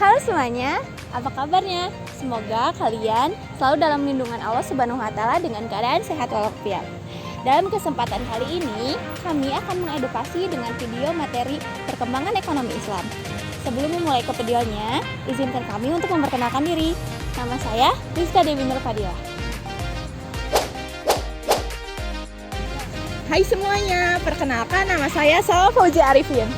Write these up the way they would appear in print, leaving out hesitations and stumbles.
Halo semuanya, apa kabarnya? Semoga kalian selalu dalam lindungan Allah Subhanahu wa Ta'ala dengan keadaan sehat walafiat. Dalam kesempatan kali ini, kami akan mengedukasi dengan video materi perkembangan ekonomi Islam. Sebelum memulai ke videonya, izinkan kami untuk memperkenalkan diri. Nama saya Rizka Dewi Nur Fadilah. Hai semuanya, perkenalkan nama saya Salwa Fauzi Arifin.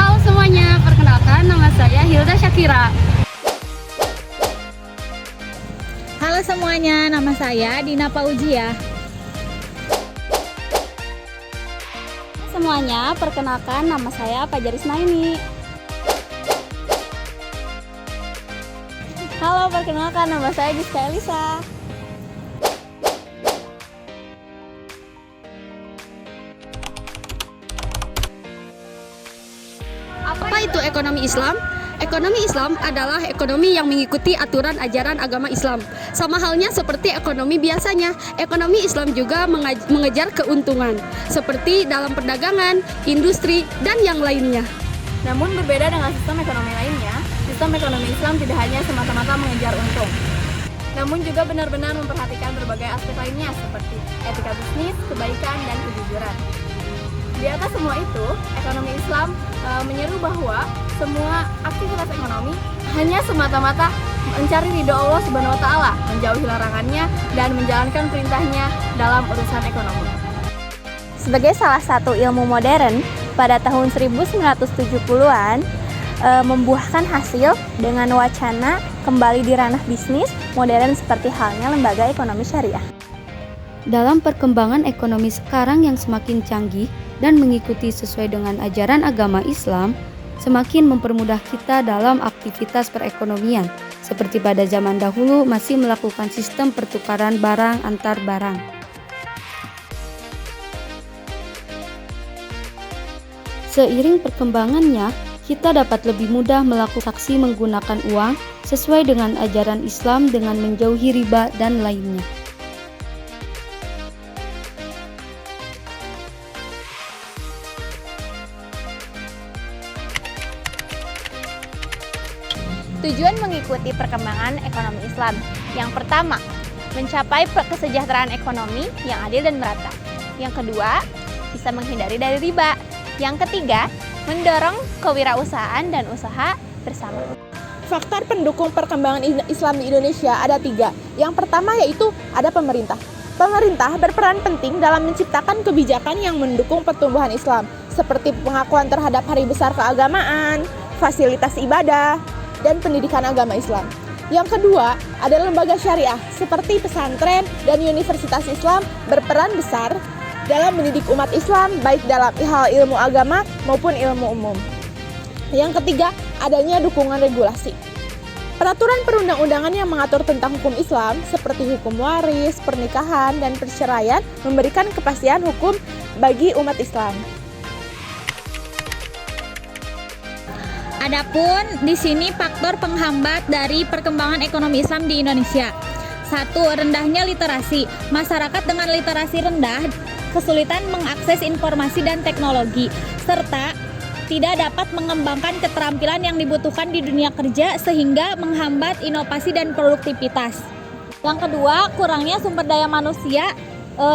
Halo semuanya, perkenalkan nama saya Hilda Syakira. Halo semuanya, nama saya Dina Paujia. Semuanya, perkenalkan nama saya Fajar Isnaini. Halo, perkenalkan nama saya Giska Elisa. Apa itu ekonomi Islam? Ekonomi Islam adalah ekonomi yang mengikuti aturan ajaran agama Islam. Sama halnya seperti ekonomi biasanya, ekonomi Islam juga mengejar keuntungan, seperti dalam perdagangan, industri, dan yang lainnya. Namun berbeda dengan sistem ekonomi lainnya, sistem ekonomi Islam tidak hanya semata-mata mengejar untung, namun juga benar-benar memperhatikan berbagai aspek lainnya seperti etika bisnis, kebaikan, dan kejujuran. Di atas semua itu, ekonomi Islam menyeru bahwa semua aktivitas ekonomi hanya semata-mata mencari ridho Allah Subhanahu wa Ta'ala, menjauhi larangannya, dan menjalankan perintahnya dalam urusan ekonomi. Sebagai salah satu ilmu modern, pada tahun 1970-an membuahkan hasil dengan wacana kembali di ranah bisnis modern seperti halnya lembaga ekonomi syariah. Dalam perkembangan ekonomi sekarang yang semakin canggih dan mengikuti sesuai dengan ajaran agama Islam, semakin mempermudah kita dalam aktivitas perekonomian, seperti pada zaman dahulu masih melakukan sistem pertukaran barang antar barang. Seiring perkembangannya, kita dapat lebih mudah melakukan transaksi menggunakan uang sesuai dengan ajaran Islam dengan menjauhi riba dan lainnya. Tujuan mengikuti perkembangan ekonomi Islam. Yang pertama, mencapai kesejahteraan ekonomi yang adil dan merata. Yang kedua, bisa menghindari dari riba. Yang ketiga, mendorong kewirausahaan dan usaha bersama. Faktor pendukung perkembangan Islam di Indonesia ada 3. Yang pertama yaitu ada pemerintah. Pemerintah berperan penting dalam menciptakan kebijakan yang mendukung pertumbuhan Islam, seperti pengakuan terhadap hari besar keagamaan, fasilitas ibadah, dan pendidikan agama Islam. Yang kedua, ada lembaga syariah seperti pesantren dan universitas Islam berperan besar dalam mendidik umat Islam baik dalam hal ilmu agama maupun ilmu umum. Yang ketiga, adanya dukungan regulasi. Peraturan perundang-undangan yang mengatur tentang hukum Islam seperti hukum waris, pernikahan, dan perceraian memberikan kepastian hukum bagi umat Islam. Adapun di sini faktor penghambat dari perkembangan ekonomi Islam di Indonesia. 1. Rendahnya literasi. Masyarakat dengan literasi rendah kesulitan mengakses informasi dan teknologi, serta tidak dapat mengembangkan keterampilan yang dibutuhkan di dunia kerja sehingga menghambat inovasi dan produktivitas. Yang kedua, kurangnya sumber daya manusia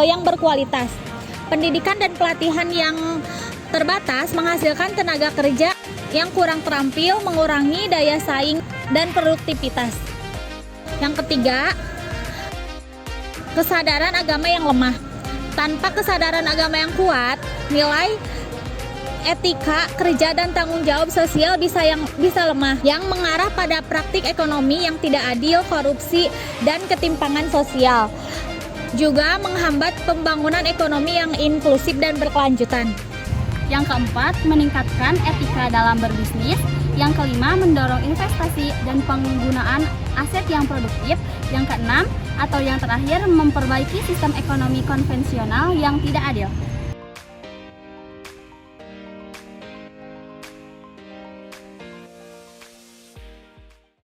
yang berkualitas. Pendidikan dan pelatihan yang terbatas menghasilkan tenaga kerja yang kurang terampil, mengurangi daya saing dan produktivitas. Yang ketiga, kesadaran agama yang lemah. Tanpa kesadaran agama yang kuat, nilai etika, kerja, dan tanggung jawab sosial bisa lemah, yang mengarah pada praktik ekonomi yang tidak adil, korupsi, dan ketimpangan sosial. Juga menghambat pembangunan ekonomi yang inklusif dan berkelanjutan. Yang keempat, meningkatkan etika dalam berbisnis. Yang kelima, mendorong investasi dan penggunaan aset yang produktif. Yang keenam, atau yang terakhir, memperbaiki sistem ekonomi konvensional yang tidak adil.